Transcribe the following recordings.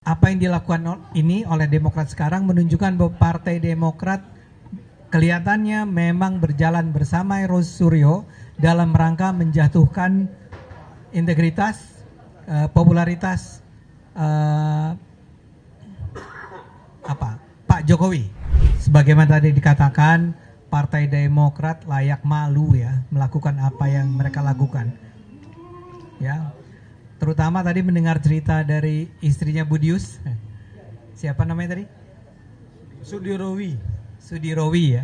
apa yang dilakukan ini oleh Demokrat sekarang menunjukkan bahwa Partai Demokrat kelihatannya memang berjalan bersama Roy Suryo dalam rangka menjatuhkan integritas, popularitas Pak Jokowi. Sebagaimana tadi dikatakan, Partai Demokrat layak malu ya melakukan apa yang mereka lakukan. Ya. Terutama tadi mendengar cerita dari istrinya Budius. Siapa namanya tadi? Sudirowi ya.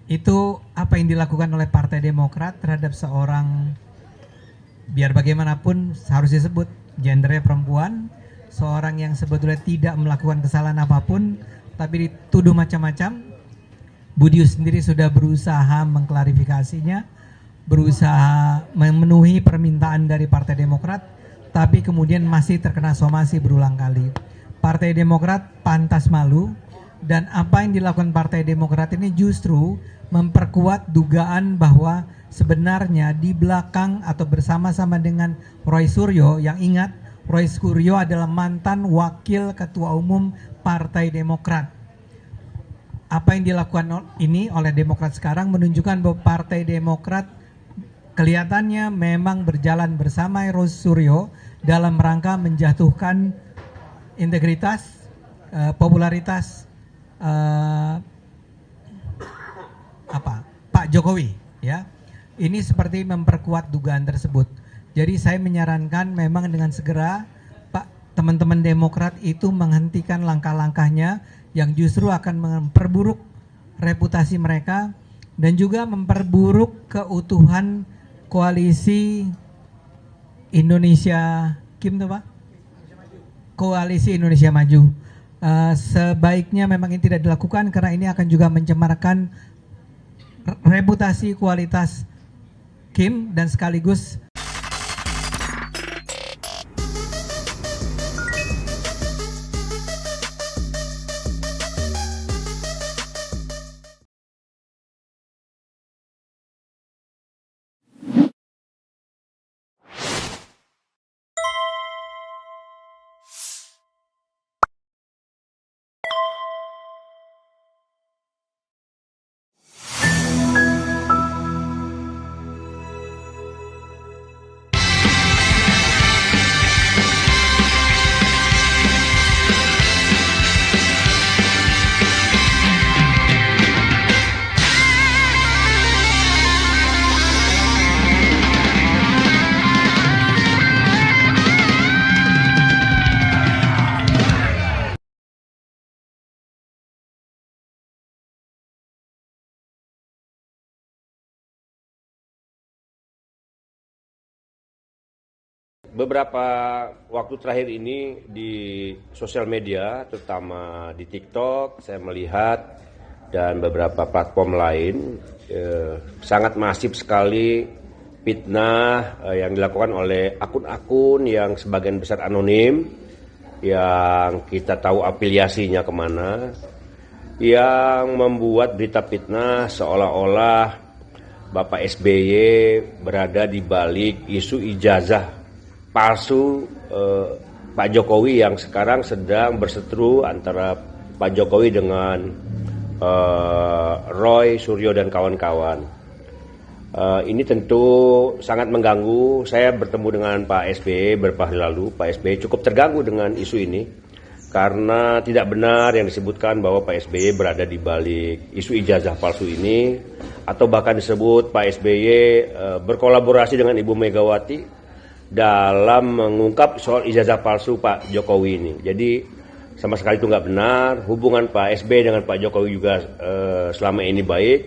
Itu apa yang dilakukan oleh Partai Demokrat terhadap seorang, biar bagaimanapun harus disebut gendernya perempuan, seorang yang sebetulnya tidak melakukan kesalahan apapun tapi dituduh macam-macam. Budius sendiri sudah berusaha mengklarifikasinya, berusaha memenuhi permintaan dari Partai Demokrat, tapi kemudian masih terkena somasi berulang kali. Partai Demokrat pantas malu, dan apa yang dilakukan Partai Demokrat ini justru memperkuat dugaan bahwa sebenarnya di belakang atau bersama-sama dengan Roy Suryo, yang ingat Roy Suryo adalah mantan wakil ketua umum Partai Demokrat. Apa yang dilakukan ini oleh Demokrat sekarang menunjukkan bahwa Partai Demokrat kelihatannya memang berjalan bersama Roy Suryo dalam rangka menjatuhkan integritas, popularitas Pak Jokowi ya. Ini seperti memperkuat dugaan tersebut. Jadi saya menyarankan memang dengan segera teman-teman Demokrat itu menghentikan langkah-langkahnya yang justru akan memperburuk reputasi mereka dan juga memperburuk keutuhan koalisi Indonesia Koalisi Indonesia Maju. Sebaiknya memang ini tidak dilakukan karena ini akan juga mencemarkan reputasi kualitas Kim dan sekaligus Beberapa waktu terakhir ini di sosial media, terutama di TikTok, saya melihat dan beberapa platform lain sangat masif sekali fitnah yang dilakukan oleh akun-akun yang sebagian besar anonim, yang kita tahu afiliasinya kemana, yang membuat berita fitnah seolah-olah Bapak SBY berada di balik isu ijazah palsu Pak Jokowi yang sekarang sedang berseteru antara Pak Jokowi dengan Roy Suryo dan kawan-kawan. Ini tentu sangat mengganggu. Saya bertemu dengan Pak SBY beberapa hari lalu. Pak SBY cukup terganggu dengan isu ini karena tidak benar yang disebutkan bahwa Pak SBY berada di balik isu ijazah palsu ini, atau bahkan disebut Pak SBY berkolaborasi dengan Ibu Megawati dalam mengungkap soal ijazah palsu Pak Jokowi ini. Jadi sama sekali itu nggak benar. Hubungan Pak SBY dengan Pak Jokowi juga selama ini baik.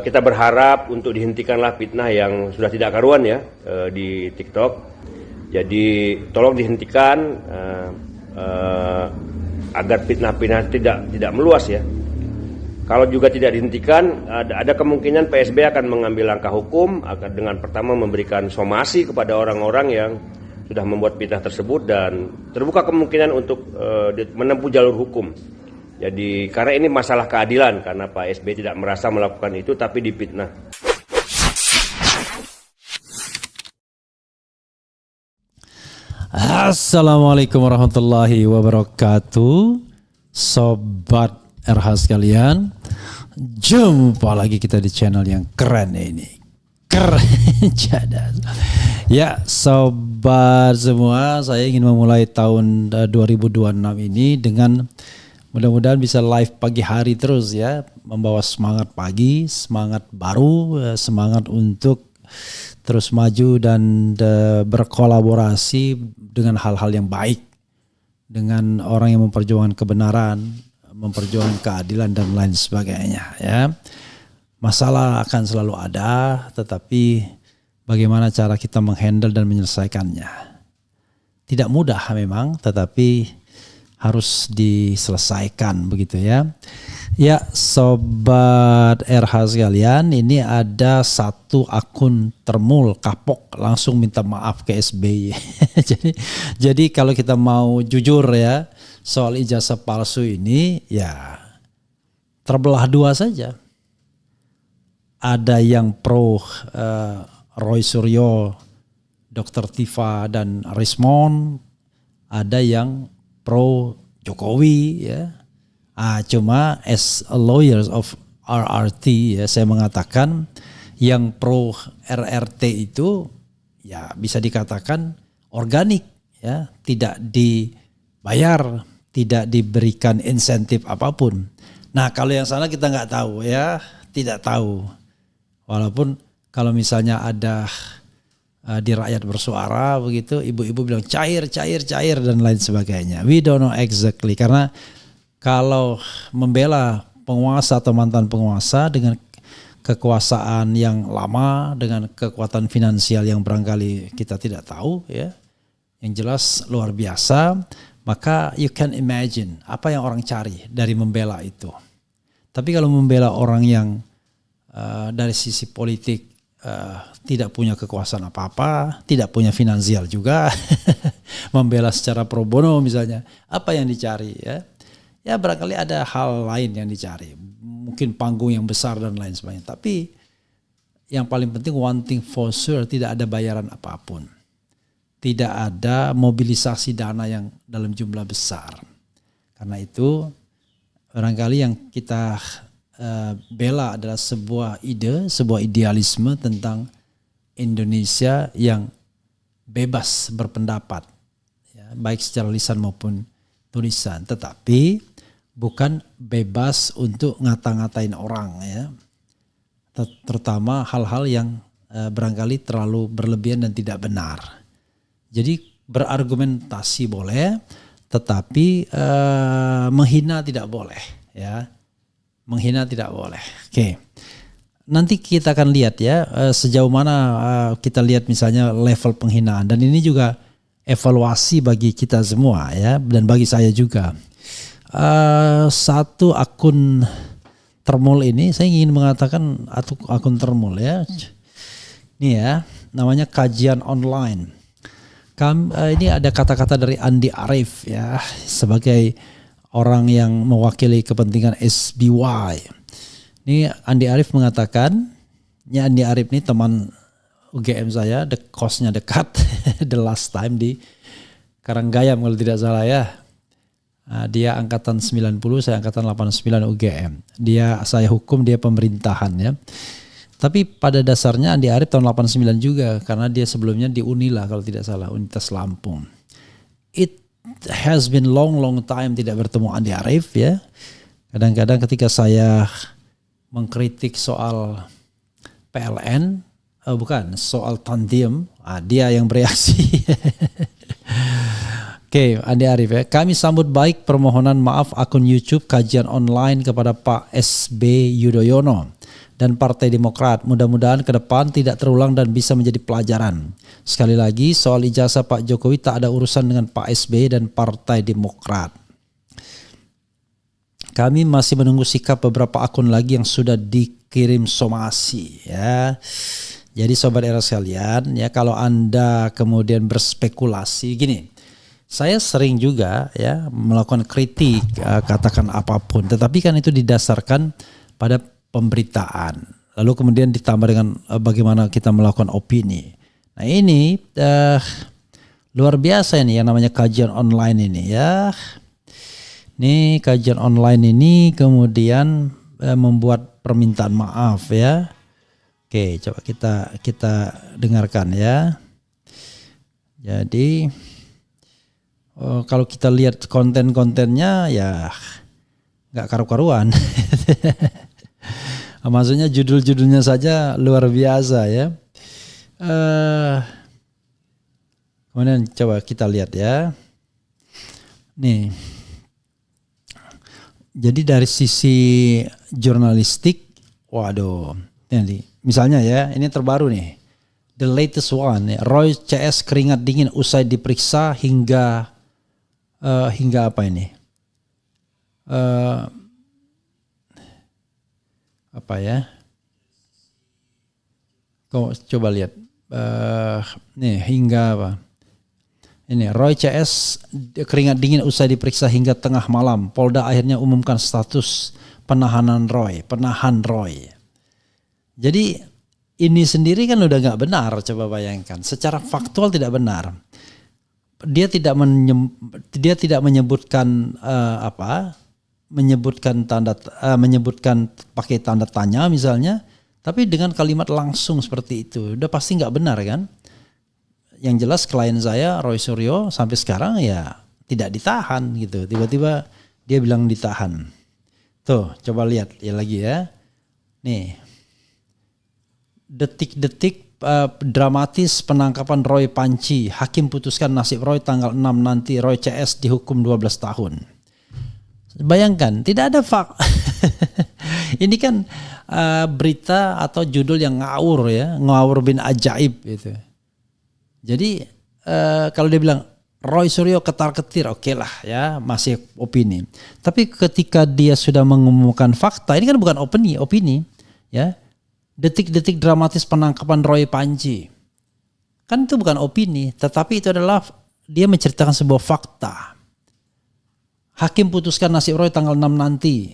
Kita berharap untuk dihentikanlah fitnah yang sudah tidak karuan ya di TikTok. Jadi tolong dihentikan agar fitnah-fitnah tidak meluas ya. Kalau juga tidak dihentikan, ada kemungkinan PSB akan mengambil langkah hukum akan dengan pertama memberikan somasi kepada orang-orang yang sudah membuat fitnah tersebut, dan terbuka kemungkinan untuk menempuh jalur hukum. Jadi karena ini masalah keadilan, karena Pak SBY tidak merasa melakukan itu tapi difitnah. Assalamualaikum warahmatullahi wabarakatuh. Sobat RH sekalian, jumpa lagi kita di channel yang keren ini. Keren cadas. Ya, sobat semua, saya ingin memulai tahun 2026 ini dengan mudah-mudahan bisa live pagi hari terus ya, membawa semangat pagi, semangat baru, semangat untuk terus maju dan berkolaborasi dengan hal-hal yang baik, dengan orang yang memperjuangkan kebenaran, memperjuangkan keadilan dan lain sebagainya ya. Masalah akan selalu ada, tetapi bagaimana cara kita menghandle dan menyelesaikannya. Tidak mudah memang, tetapi harus diselesaikan begitu ya. Ya, sobat RH sekalian, ini ada satu akun termul kapok langsung minta maaf ke SBY. jadi kalau kita mau jujur ya, soal ijazah palsu ini ya terbelah dua saja. Ada yang pro Roy Suryo, Dr. Tifa dan Rismon, ada yang pro Jokowi ya. Cuma as a lawyers of RRT ya, saya mengatakan yang pro RRT itu ya bisa dikatakan organik ya, tidak dibayar, tidak diberikan insentif apapun. Nah kalau yang sana kita nggak tahu ya, tidak tahu. Walaupun kalau misalnya ada di rakyat bersuara begitu, ibu-ibu bilang cair dan lain sebagainya. We don't know exactly, karena kalau membela penguasa atau mantan penguasa dengan kekuasaan yang lama, dengan kekuatan finansial yang barangkali kita tidak tahu ya, yang jelas luar biasa, maka you can imagine apa yang orang cari dari membela itu. Tapi kalau membela orang yang dari sisi politik tidak punya kekuasaan apa-apa, tidak punya finansial juga, membela secara pro bono misalnya, apa yang dicari ya? Ya barangkali ada hal lain yang dicari, mungkin panggung yang besar dan lain sebagainya. Tapi yang paling penting one thing for sure, tidak ada bayaran apapun, tidak ada mobilisasi dana yang dalam jumlah besar. Karena itu barangkali yang kita bela adalah sebuah ide, sebuah idealisme tentang Indonesia yang bebas berpendapat, ya, baik secara lisan maupun tulisan, tetapi bukan bebas untuk ngata-ngatain orang ya, terutama hal-hal yang barangkali terlalu berlebihan dan tidak benar. Jadi berargumentasi boleh, tetapi menghina tidak boleh ya, menghina tidak boleh. Oke. Nanti kita akan lihat ya sejauh mana kita lihat misalnya level penghinaan, dan ini juga evaluasi bagi kita semua ya, dan bagi saya juga. Satu akun termul ini, saya ingin mengatakan akun termul ya. Ini ya, namanya Kajian Online. Ini ada kata-kata dari Andi Arief ya, sebagai orang yang mewakili kepentingan SBY. Ini Andi Arief mengatakan, ini Andi Arief ini teman UGM saya, kosnya dekat, the last time di Karanggayam kalau tidak salah ya. Dia angkatan 90, saya angkatan 89 UGM. Saya hukum, dia pemerintahan ya. Tapi pada dasarnya Andi Arief tahun 89 juga, karena dia sebelumnya di Unila kalau tidak salah, Universitas Lampung. It has been long time tidak bertemu Andi Arief ya. Kadang-kadang ketika saya mengkritik soal PLN, soal Tantium, dia yang bereaksi. Oke, Andi Arief ya. Kami sambut baik permohonan maaf akun YouTube Kajian Online kepada Pak SB Yudhoyono dan Partai Demokrat. Mudah-mudahan ke depan tidak terulang dan bisa menjadi pelajaran. Sekali lagi, soal ijazah Pak Jokowi tak ada urusan dengan Pak SB dan Partai Demokrat. Kami masih menunggu sikap beberapa akun lagi yang sudah dikirim somasi ya. Jadi sobat era sekalian ya, kalau Anda kemudian berspekulasi gini, saya sering juga ya melakukan kritik, katakan apapun, tetapi kan itu didasarkan pada pemberitaan, lalu kemudian ditambah dengan bagaimana kita melakukan opini. Nah ini Luar biasa ini yang namanya kajian online ini ya. Nih kajian online ini kemudian membuat permintaan maaf ya. Oke, coba kita dengarkan ya. Jadi kalau kita lihat konten-kontennya ya nggak karu-karuan. Maksudnya judul-judulnya saja luar biasa ya. Kemudian coba kita lihat ya. Nih. Jadi dari sisi jurnalistik, waduh, ini misalnya ya, ini terbaru nih, the latest one, Roy CS keringat dingin usai diperiksa hingga apa ini? Apa ya? Coba lihat, nih hingga apa? Ini Roy CS keringat dingin usai diperiksa hingga tengah malam. Polda akhirnya umumkan status penahan Roy. Jadi ini sendiri kan udah nggak benar. Coba bayangkan, secara faktual tidak benar. Dia tidak menyebutkan menyebutkan pakai tanda tanya misalnya, tapi dengan kalimat langsung seperti itu, udah pasti nggak benar kan? Yang jelas klien saya Roy Suryo sampai sekarang ya tidak ditahan gitu. Tiba-tiba dia bilang ditahan. Tuh, coba lihat ya lagi ya. Nih. Detik-detik dramatis penangkapan Roy Panci. Hakim putuskan nasib Roy tanggal 6 nanti. Roy CS dihukum 12 tahun. Bayangkan, tidak ada ini kan berita atau judul yang ngawur ya, ngawur bin ajaib gitu. Jadi kalau dia bilang Roy Suryo ketar-ketir, oke lah ya, masih opini. Tapi ketika dia sudah mengumumkan fakta, ini kan bukan opini ya. Detik-detik dramatis penangkapan Roy Panci. Kan itu bukan opini, tetapi itu adalah dia menceritakan sebuah fakta. Hakim putuskan nasib Roy tanggal 6 nanti.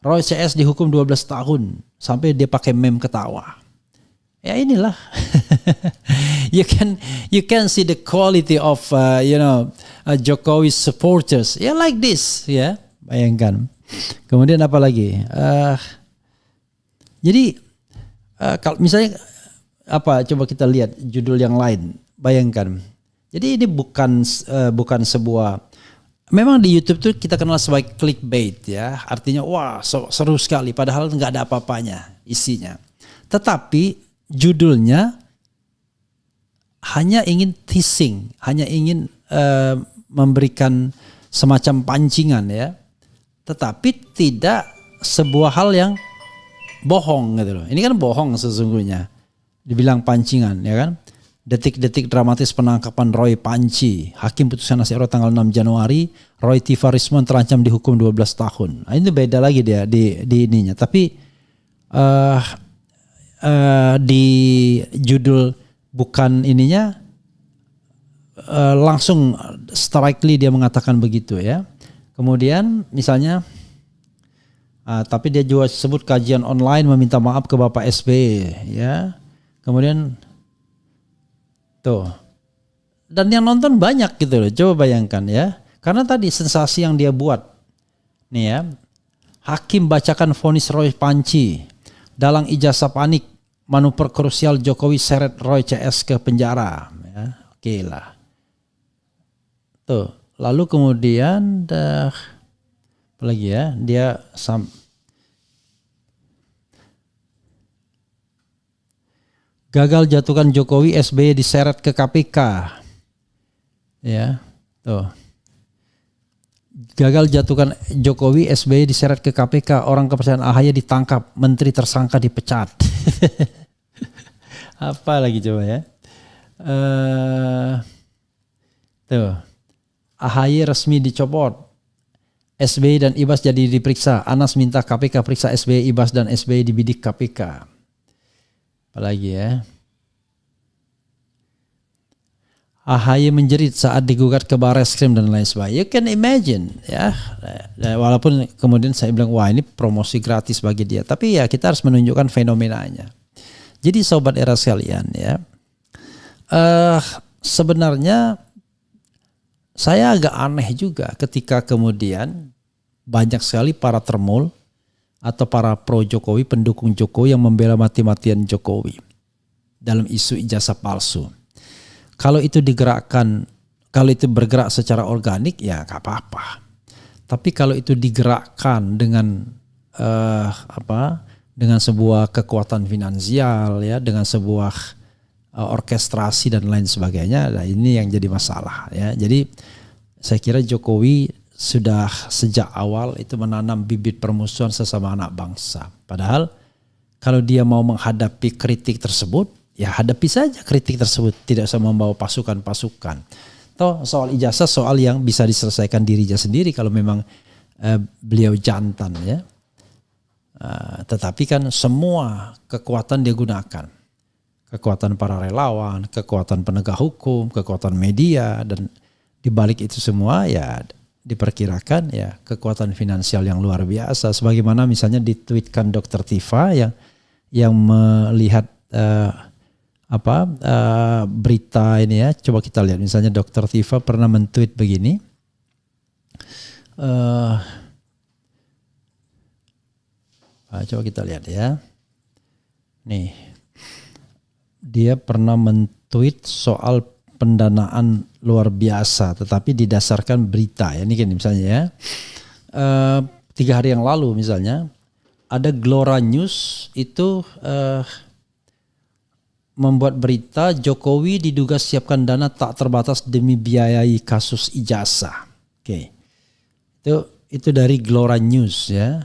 Roy CS dihukum 12 tahun sampai dia pakai meme ketawa. Ya inilah. you can see the quality of Jokowi's supporters. Ya like this ya. Bayangkan. Kemudian apa lagi? Jadi kalau misalnya coba kita lihat judul yang lain. Bayangkan. Jadi ini bukan sebuah, memang di YouTube tuh kita kenal sebagai clickbait ya. Artinya wah seru sekali padahal nggak ada apa-apanya isinya. Tetapi judulnya hanya ingin teasing, hanya ingin memberikan semacam pancingan ya. Tetapi tidak sebuah hal yang bohong gitu loh. Ini kan bohong sesungguhnya. Dibilang pancingan ya kan. Detik-detik dramatis penangkapan Roy Panci. Hakim putusan nasib Roy tanggal 6 Januari. Roy Tifarismon terancam dihukum 12 tahun. Nah, ini beda lagi dia di ininya. Tapi di judul bukan ininya langsung strikely dia mengatakan begitu ya. Kemudian misalnya tapi dia juga sebut kajian online meminta maaf ke Bapak SBY ya. Kemudian tuh. Dan yang nonton banyak gitu loh. Coba bayangkan ya. Karena tadi sensasi yang dia buat. Nih ya. Hakim bacakan vonis Roy Panci. Dalang ijazah panik. Manuver krusial Jokowi seret Roy CS ke penjara. Ya, oke lah. Tuh. Lalu kemudian apa lagi ya? Dia gagal jatuhkan Jokowi, SBY diseret ke KPK. Ya, tuh. Gagal jatuhkan Jokowi, SBY diseret ke KPK. Orang kepercayaan AHY ditangkap, menteri tersangka dipecat. Apa lagi coba ya? Tuh. AHY resmi dicopot. SBY dan Ibas jadi diperiksa. Anas minta KPK periksa SBY, Ibas dan SBY dibidik KPK. Apalagi ya. AHY menjerit saat digugat ke Barreskrim dan lain sebagainya. You can imagine ya. Walaupun kemudian saya bilang wah ini promosi gratis bagi dia. Tapi ya kita harus menunjukkan fenomenanya. Jadi sobat era sekalian ya. Sebenarnya saya agak aneh juga ketika kemudian banyak sekali para termul atau para pro Jokowi, pendukung Jokowi yang membela mati-matian Jokowi dalam isu ijazah palsu. Kalau itu digerakkan, kalau itu bergerak secara organik ya gak apa-apa. Tapi kalau itu digerakkan dengan dengan sebuah kekuatan finansial ya, dengan sebuah orkestrasi dan lain sebagainya, nah ini yang jadi masalah ya. Jadi saya kira Jokowi sudah sejak awal itu menanam bibit permusuhan sesama anak bangsa. Padahal kalau dia mau menghadapi kritik tersebut, ya hadapi saja kritik tersebut, tidak usah membawa pasukan-pasukan. Toh soal ijazah soal yang bisa diselesaikan dirinya sendiri kalau memang beliau jantan ya. Tetapi kan semua kekuatan dia gunakan. Kekuatan para relawan, kekuatan penegak hukum, kekuatan media, dan dibalik itu semua ya diperkirakan ya kekuatan finansial yang luar biasa. Sebagaimana misalnya ditweetkan Dr. Tifa yang melihat berita ini ya. Coba kita lihat misalnya Dr. Tifa pernah men-tweet begini. Coba kita lihat ya. Nih. Dia pernah men-tweet soal pendanaan luar biasa, tetapi didasarkan berita ya. Ini kan misalnya ya, 3 hari yang lalu misalnya ada Glora News itu membuat berita Jokowi diduga siapkan dana tak terbatas demi biayai kasus ijazah. Oke, itu dari Glora News ya.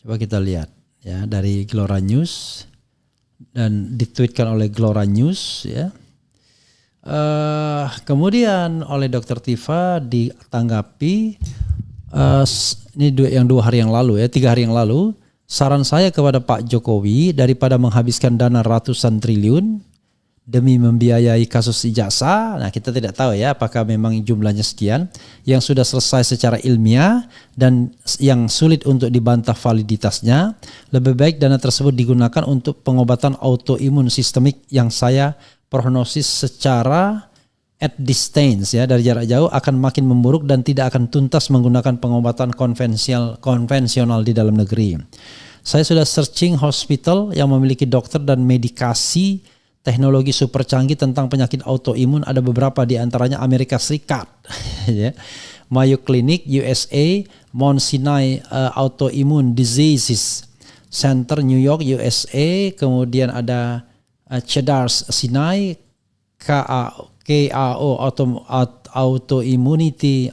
Coba kita lihat ya dari Glora News. Dan ditweetkan oleh Glora News ya. Kemudian oleh Dr. Tifa ditanggapi ini yang 2 hari yang lalu ya, 3 hari yang lalu, saran saya kepada Pak Jokowi daripada menghabiskan dana ratusan triliun demi membiayai kasus ijazah. Nah, kita tidak tahu ya apakah memang jumlahnya sekian yang sudah selesai secara ilmiah dan yang sulit untuk dibantah validitasnya. Lebih baik dana tersebut digunakan untuk pengobatan autoimun sistemik yang saya prognosis secara at distance ya, dari jarak jauh akan makin memburuk dan tidak akan tuntas menggunakan pengobatan konvensional di dalam negeri. Saya sudah searching hospital yang memiliki dokter dan medikasi teknologi super canggih tentang penyakit autoimun, ada beberapa di antaranya Amerika Serikat, ya. Mayo Clinic USA, Mount Sinai Autoimmune Diseases Center New York USA, kemudian ada Cedars Sinai, KAO Autoimmunity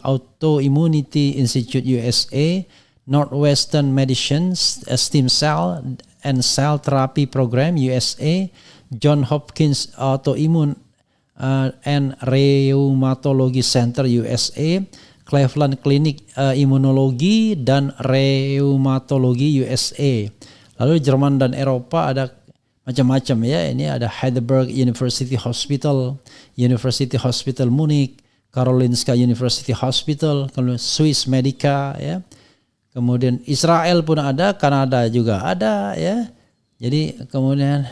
Institute USA, Northwestern Medicine Stem Cell and Cell Therapy Program USA, John Hopkins Autoimmune and Rheumatology Center USA, Cleveland Clinic Immunologi dan Rheumatologi USA. Lalu Jerman dan Eropa ada macam-macam ya. Ini ada Heidelberg University Hospital, University Hospital Munich, Karolinska University Hospital, kemudian Swiss Medica ya. Kemudian Israel pun ada, Kanada juga ada ya. Jadi kemudian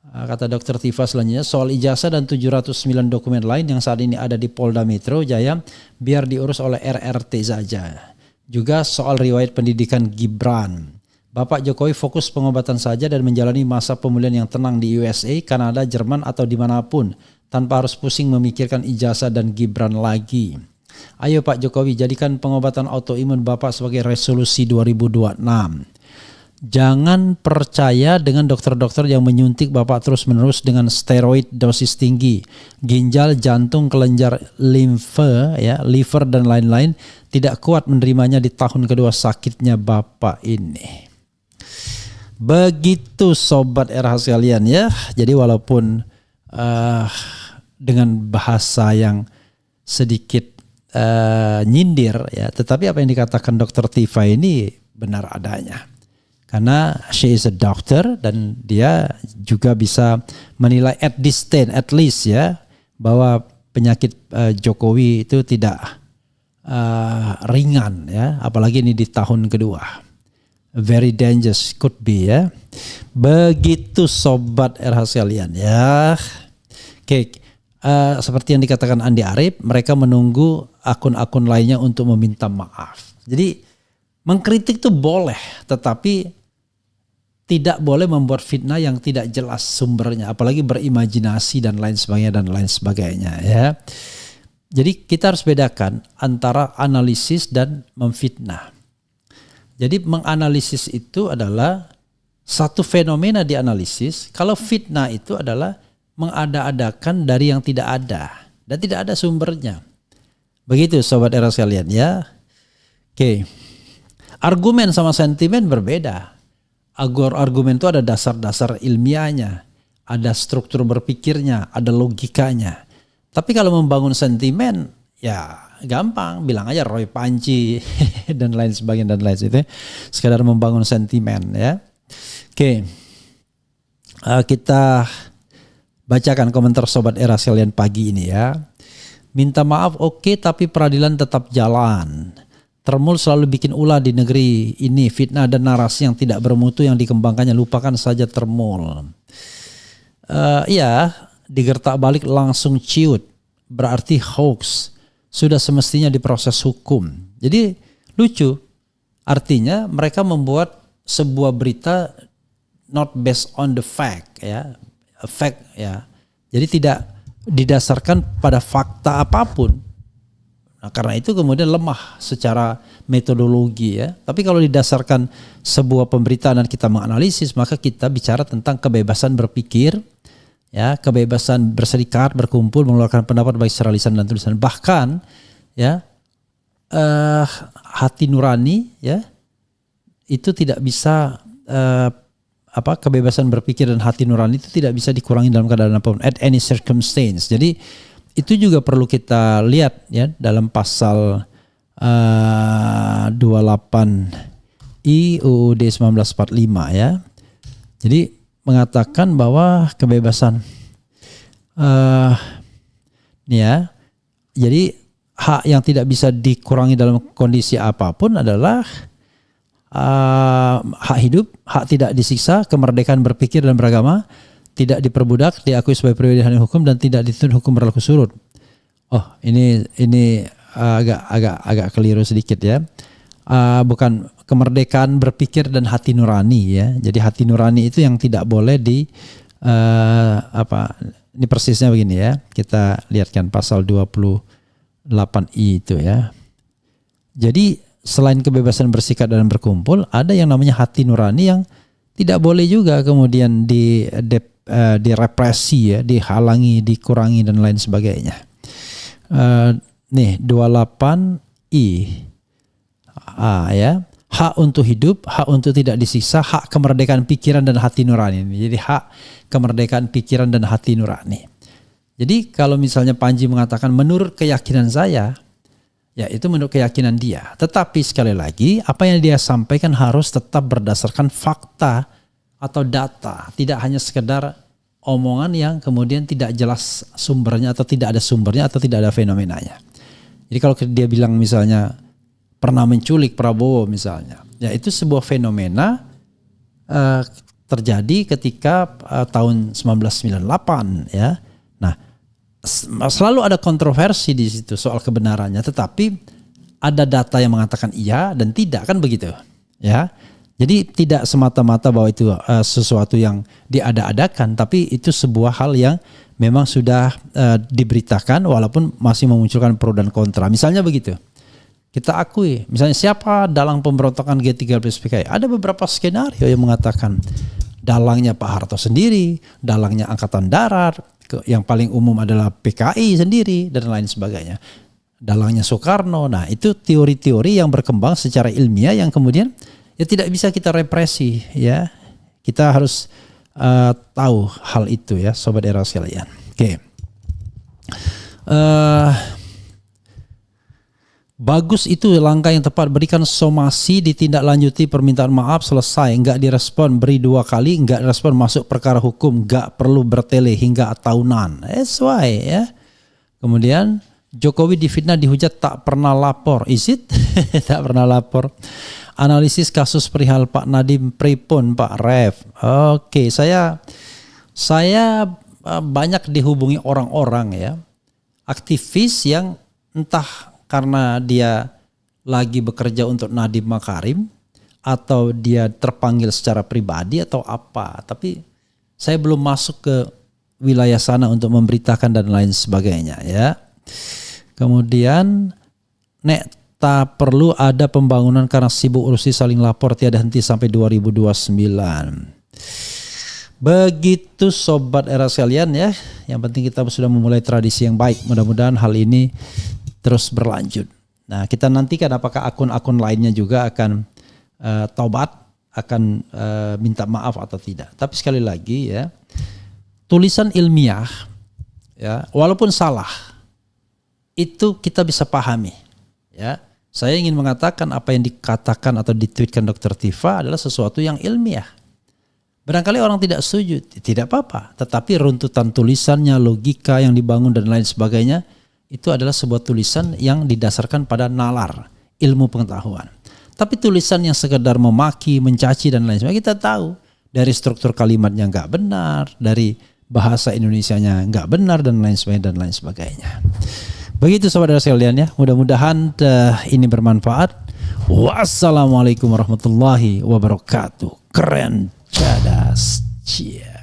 kata Dr. Tifa selanjutnya, soal ijazah dan 709 dokumen lain yang saat ini ada di Polda Metro Jaya biar diurus oleh RRT saja. Juga soal riwayat pendidikan Gibran. Bapak Jokowi fokus pengobatan saja dan menjalani masa pemulihan yang tenang di USA, Kanada, Jerman atau dimanapun tanpa harus pusing memikirkan ijazah dan Gibran lagi. Ayo Pak Jokowi, jadikan pengobatan autoimun Bapak sebagai resolusi 2026. Jangan percaya dengan dokter-dokter yang menyuntik Bapak terus-menerus dengan steroid dosis tinggi. Ginjal, jantung, kelenjar limfe, ya, liver dan lain-lain tidak kuat menerimanya di tahun kedua sakitnya Bapak ini. Begitu sobat RH sekalian ya. Jadi walaupun dengan bahasa yang sedikit nyindir ya, tetapi apa yang dikatakan Dr. Tifa ini benar adanya. Karena she is a doctor dan dia juga bisa menilai at this stage at least ya bahwa penyakit Jokowi itu tidak ringan ya, apalagi ini di tahun kedua. Very dangerous could be ya. Begitu sobat RH sekalian ya. Oke, seperti yang dikatakan Andi Arief, mereka menunggu akun-akun lainnya untuk meminta maaf. Jadi mengkritik itu boleh, tetapi tidak boleh membuat fitnah yang tidak jelas sumbernya, apalagi berimajinasi dan lain sebagainya ya. Jadi kita harus bedakan antara analisis dan memfitnah. Jadi menganalisis itu adalah satu fenomena dianalisis. Kalau fitnah itu adalah mengada-adakan dari yang tidak ada dan tidak ada sumbernya. Begitu sobat era sekalian ya. Oke. Argumen sama sentimen berbeda. Argumen itu ada dasar-dasar ilmiahnya, ada struktur berpikirnya, ada logikanya. Tapi kalau membangun sentimen ya gampang, bilang aja Roy Panci dan lain sebagainya dan lain itu. Sekadar membangun sentimen ya. Oke. Kita bacakan komentar sobat era sekalian pagi ini ya. Minta maaf oke, tapi peradilan tetap jalan. Termul selalu bikin ulah di negeri ini, fitnah dan narasi yang tidak bermutu yang dikembangkannya, lupakan saja Termul. Iya, digertak balik langsung ciut, berarti hoax, sudah semestinya diproses hukum. Jadi lucu, artinya mereka membuat sebuah berita not based on the fact ya, fact ya. Jadi tidak didasarkan pada fakta apapun. Nah, karena itu kemudian lemah secara metodologi ya. Tapi kalau didasarkan sebuah pemberitaan dan kita menganalisis, maka kita bicara tentang kebebasan berpikir, ya, kebebasan berserikat, berkumpul, mengeluarkan pendapat baik secara lisan dan tulisan. Bahkan ya hati nurani ya itu tidak bisa kebebasan berpikir dan hati nurani itu tidak bisa dikurangi dalam keadaan apapun at any circumstance. Jadi itu juga perlu kita lihat ya dalam pasal 28I UUD 1945 ya. Jadi mengatakan bahwa kebebasan ya. Jadi hak yang tidak bisa dikurangi dalam kondisi apapun adalah hak hidup, hak tidak disiksa, kemerdekaan berpikir dan beragama, tidak diperbudak, diakui sebagai pribadi hukum dan tidak dituntut hukum berlaku surut. Oh, ini agak keliru sedikit ya. Bukan kemerdekaan berpikir dan hati nurani ya. Jadi hati nurani itu yang tidak boleh ini persisnya begini ya. Kita lihatkan pasal 28I itu ya. Jadi selain kebebasan bersikap dan berkumpul, ada yang namanya hati nurani yang tidak boleh juga kemudian direpresi ya, dihalangi, dikurangi dan lain sebagainya. Nih 28I ya, hak untuk hidup, hak untuk tidak disiksa, hak kemerdekaan pikiran dan hati nurani. Jadi hak kemerdekaan pikiran dan hati nurani. Jadi kalau misalnya Panji mengatakan menurut keyakinan saya, ya itu menurut keyakinan dia. Tetapi sekali lagi apa yang dia sampaikan harus tetap berdasarkan fakta atau data, tidak hanya sekedar omongan yang kemudian tidak jelas sumbernya atau tidak ada sumbernya atau tidak ada fenomenanya. Jadi kalau dia bilang misalnya pernah menculik Prabowo misalnya, ya itu sebuah fenomena terjadi ketika tahun 1998 ya. Nah, selalu ada kontroversi di situ soal kebenarannya, tetapi ada data yang mengatakan iya dan tidak, kan begitu ya. Jadi tidak semata-mata bahwa itu sesuatu yang diada-adakan, tapi itu sebuah hal yang memang sudah diberitakan walaupun masih memunculkan pro dan kontra. Misalnya begitu. Kita akui, misalnya siapa dalang pemberontakan G13 PKI? Ada beberapa skenario yang mengatakan dalangnya Pak Harto sendiri, dalangnya Angkatan Darat, yang paling umum adalah PKI sendiri dan lain sebagainya. Dalangnya Soekarno. Nah, itu teori-teori yang berkembang secara ilmiah yang kemudian ya tidak bisa kita represi ya. Kita harus tahu hal itu ya, sobat era sekalian. Oke. Bagus itu langkah yang tepat, berikan somasi, ditindaklanjuti permintaan maaf, selesai, enggak direspon, beri 2 kali, enggak direspon, masuk perkara hukum, enggak perlu bertele hingga tahunan. Sesuai ya. Kemudian Jokowi difitnah, dihujat, tak pernah lapor. Is it? Tak pernah lapor. Analisis kasus perihal Pak Nadiem pripun Pak Ref. Oke, saya banyak dihubungi orang-orang ya, aktivis yang entah karena dia lagi bekerja untuk Nadiem Makarim atau dia terpanggil secara pribadi atau apa, tapi saya belum masuk ke wilayah sana untuk memberitakan dan lain sebagainya ya. Kemudian nek tak perlu ada pembangunan karena sibuk urusi saling lapor tiada henti sampai 2029. Begitu sobat era sekalian ya. Yang penting kita sudah memulai tradisi yang baik. Mudah-mudahan hal ini terus berlanjut. Nah, kita nantikan apakah akun-akun lainnya juga akan taubat, akan minta maaf atau tidak. Tapi sekali lagi ya, tulisan ilmiah ya, walaupun salah itu kita bisa pahami ya. Saya ingin mengatakan apa yang dikatakan atau ditweetkan Dr. Tifa adalah sesuatu yang ilmiah. Barangkali orang tidak setuju, tidak apa-apa. Tetapi runtutan tulisannya, logika yang dibangun dan lain sebagainya, itu adalah sebuah tulisan yang didasarkan pada nalar, ilmu pengetahuan. Tapi tulisan yang sekedar memaki, mencaci dan lain sebagainya, kita tahu dari struktur kalimatnya nggak benar, dari bahasa Indonesianya nggak benar dan lain sebagainya. Begitu saudara sekalian ya, mudah-mudahan ini bermanfaat. Wassalamualaikum warahmatullahi wabarakatuh. Keren, cadas, cia.